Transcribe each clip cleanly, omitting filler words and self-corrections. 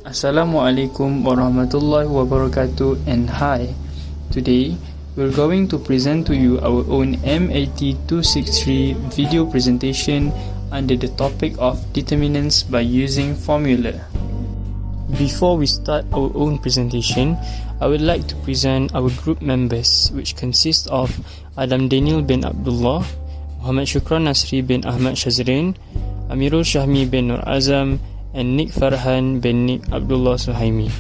Assalamualaikum warahmatullahi wabarakatuh and hi. Today, we're going to present to you our own MAT263 video presentation under the topic of determinants by using formula. Before we start our own presentation, I would like to present our group members, which consist of Adam Daniel bin Abdullah, Muhammad Shukran Nasri bin Ahmad Shazrin, Amirul Shahmi bin Nur Azam, and Nick Farhan bin Nick Abdullah Suhaimi.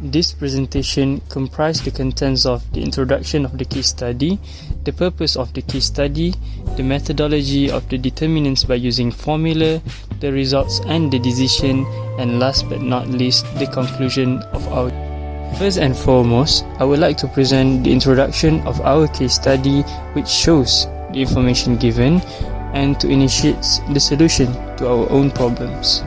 This presentation comprised the contents of the introduction of the case study, the purpose of the case study, the methodology of the determinants by using formula, the results and the decision, and last but not least, the conclusion of our. First and foremost, I would like to present the introduction of our case study, which shows the information given and to initiate the solution to our own problems.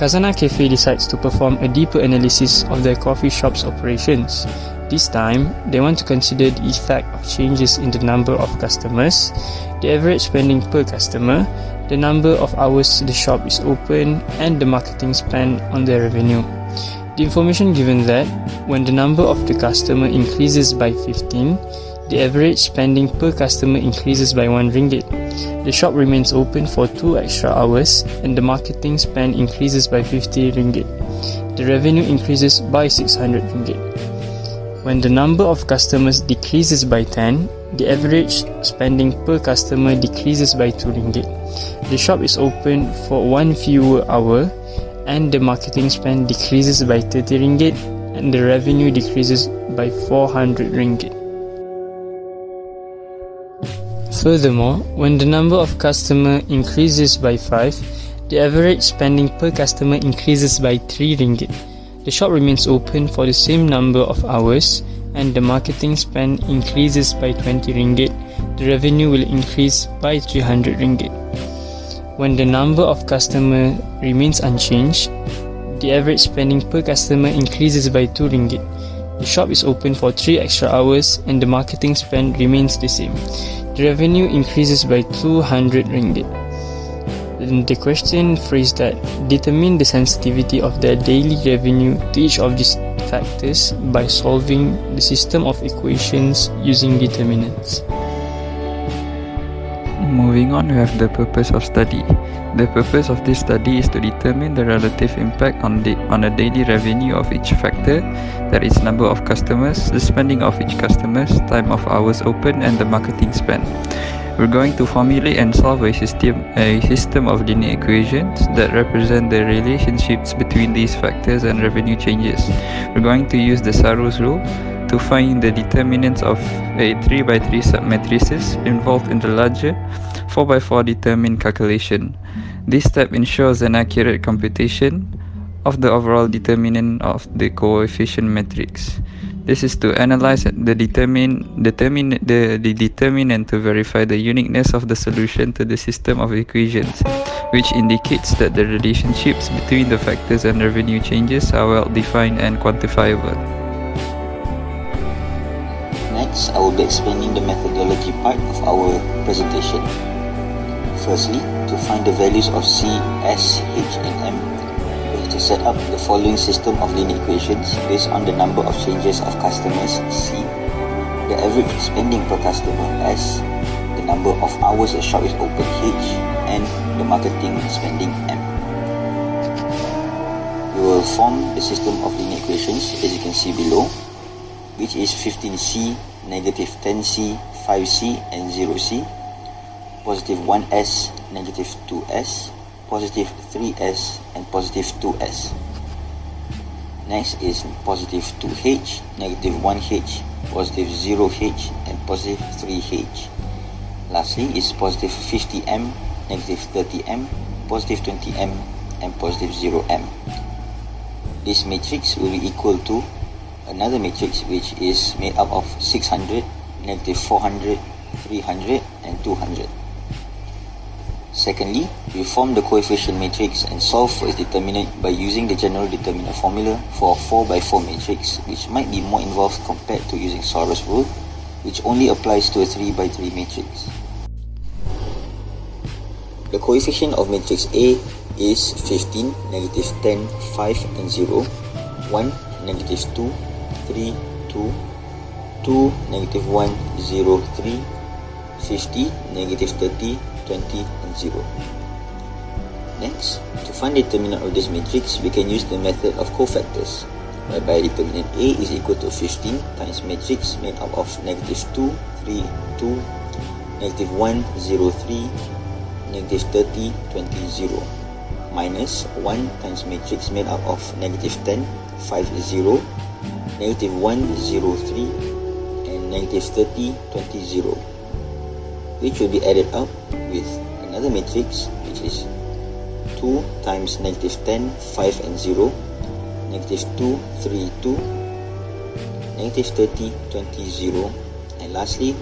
Khazanah Cafe decides to perform a deeper analysis of their coffee shop's operations. This time, they want to consider the effect of changes in the number of customers, the average spending per customer, the number of hours the shop is open, and the marketing spend on their revenue. The information given that when the number of the customer increases by 15, the average spending per customer increases by 1 ringgit. The shop remains open for 2 extra hours and the marketing spend increases by 50 ringgit. The revenue increases by 600 ringgit. When the number of customers decreases by 10, the average spending per customer decreases by 2 ringgit. The shop is open for 1 fewer hour and the marketing spend decreases by 30 ringgit and the revenue decreases by 400 ringgit. Furthermore, when the number of customers increases by 5, the average spending per customer increases by 3 ringgit. The shop remains open for the same number of hours and the marketing spend increases by 20 ringgit. The revenue will increase by 300 ringgit. When the number of customers remains unchanged, the average spending per customer increases by 2 ringgit. The shop is open for 3 extra hours and the marketing spend remains the same. The revenue increases by 200 ringgit. The question phrased that determine the sensitivity of their daily revenue to each of these factors by solving the system of equations using determinants. Moving on, we have the purpose of study. The purpose of this study is to determine the relative impact on a daily revenue of each factor, that is number of customers, the spending of each customer, time of hours open, and the marketing spend. We're going to formulate and solve a system of linear equations that represent the relationships between these factors and revenue changes. We're going to use the Saro's rule to find the determinants of a 3x3 submatrices involved in the larger 4x4 determinant calculation. This step ensures an accurate computation of the overall determinant of the coefficient matrix. This is to analyze the determinant to verify the uniqueness of the solution to the system of equations, which indicates that the relationships between the factors and revenue changes are well defined and quantifiable. Next, I will be explaining the methodology part of our presentation. Firstly, to find the values of C, S, H, and M, we have to set up the following system of linear equations based on the number of changes of customers, C, the average spending per customer, S, the number of hours a shop is open, H, and the marketing spending, M. We will form the system of linear equations as you can see below, which is 15C, negative 10C, 5C, and 0C, positive 1S, negative 2S, positive 3S, and positive 2S. Next is positive 2H, negative 1H, positive 0H, and positive 3H. Lastly is positive 50M, negative 30M, positive 20M, and positive 0M. This matrix will be equal to another matrix which is made up of 600, negative 400, 300, and 200. Secondly, we form the coefficient matrix and solve for its determinant by using the general determinant formula for a 4x4 matrix, which might be more involved compared to using Saro's rule, which only applies to a 3x3 matrix. The coefficient of matrix A is 15, negative 10, 5 and 0, 1, negative 2, 3, 2, 2, negative 1, 0, 3, 50, negative 30, 20 and 0. Next, to find the determinant of this matrix, we can use the method of cofactors, whereby determinant A is equal to 15 times matrix made up of negative 2, 3, 2, negative 1, 0, 3, negative 30, 20, 0, minus 1 times matrix made up of negative 10, 5, 0, negative 1, 0, 3, and negative 30, 20, 0, which will be added up with another matrix, which is 2 times negative 10, 5 and 0, negative 2, 3, 2, negative 30, 20, 0, and lastly,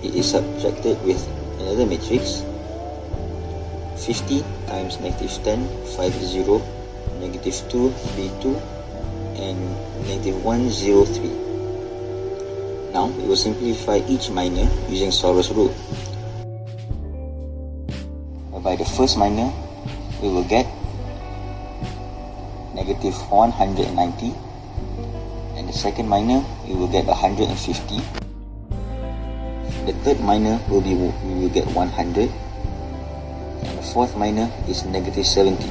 it is subtracted with another matrix, 50 times negative 10, 5, 0, negative 2, 3, 2, and negative 1, 0, 3. Now, we will simplify each minor using Soros's rule. By the first minor, we will get negative 190, and the second minor we will get 150. The third minor we will get 100, and the fourth minor is negative 70.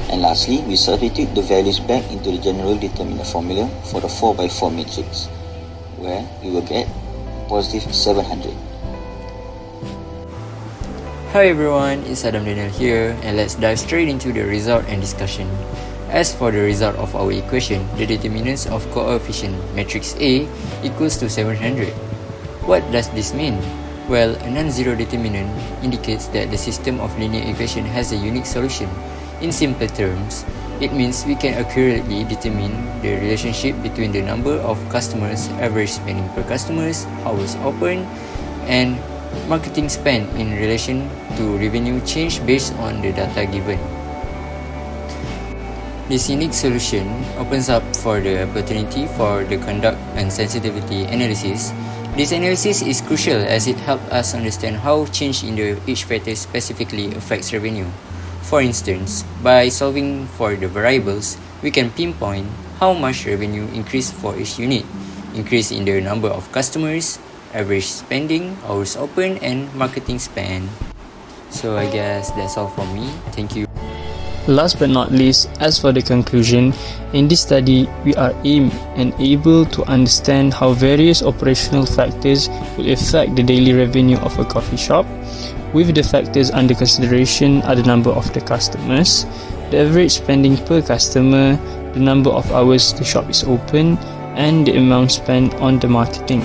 And lastly, we substitute the values back into the general determinant formula for the 4x4 matrix, where we will get positive 700. Hi everyone, it's Adam Daniel here, and let's dive straight into the result and discussion. As for the result of our equation, the determinants of coefficient matrix A equals to 700. What does this mean? Well, a non-zero determinant indicates that the system of linear equation has a unique solution. In simple terms, it means we can accurately determine the relationship between the number of customers, average spending per customers, hours open, and marketing spend in relation to revenue change based on the data given. This unique solution opens up for the opportunity for the conduct and sensitivity analysis. This analysis is crucial as it helps us understand how change in each factor specifically affects revenue. For instance, by solving for the variables, we can pinpoint how much revenue increased for each unit, increase in the number of customers, average spending, hours open, and marketing spend. So I guess that's all from me. Thank you. Last but not least, as for the conclusion, in this study, we are aimed and able to understand how various operational factors will affect the daily revenue of a coffee shop. With the factors under consideration are the number of the customers, the average spending per customer, the number of hours the shop is open, and the amount spent on the marketing.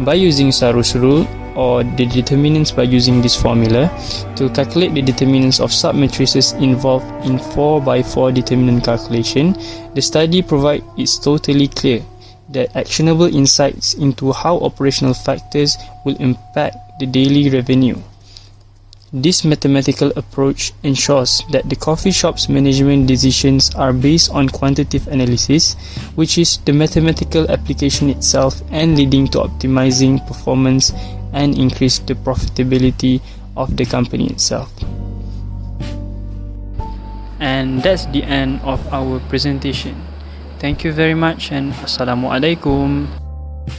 By using Soros's rule, or the determinants by using this formula, to calculate the determinants of submatrices involved in 4x4 determinant calculation, the study provides it's totally clear that actionable insights into how operational factors will impact the daily revenue. This mathematical approach ensures that the coffee shop's management decisions are based on quantitative analysis, which is the mathematical application itself, and leading to optimizing performance and increase the profitability of the company itself. And that's the end of our presentation. Thank you very much, and Assalamualaikum.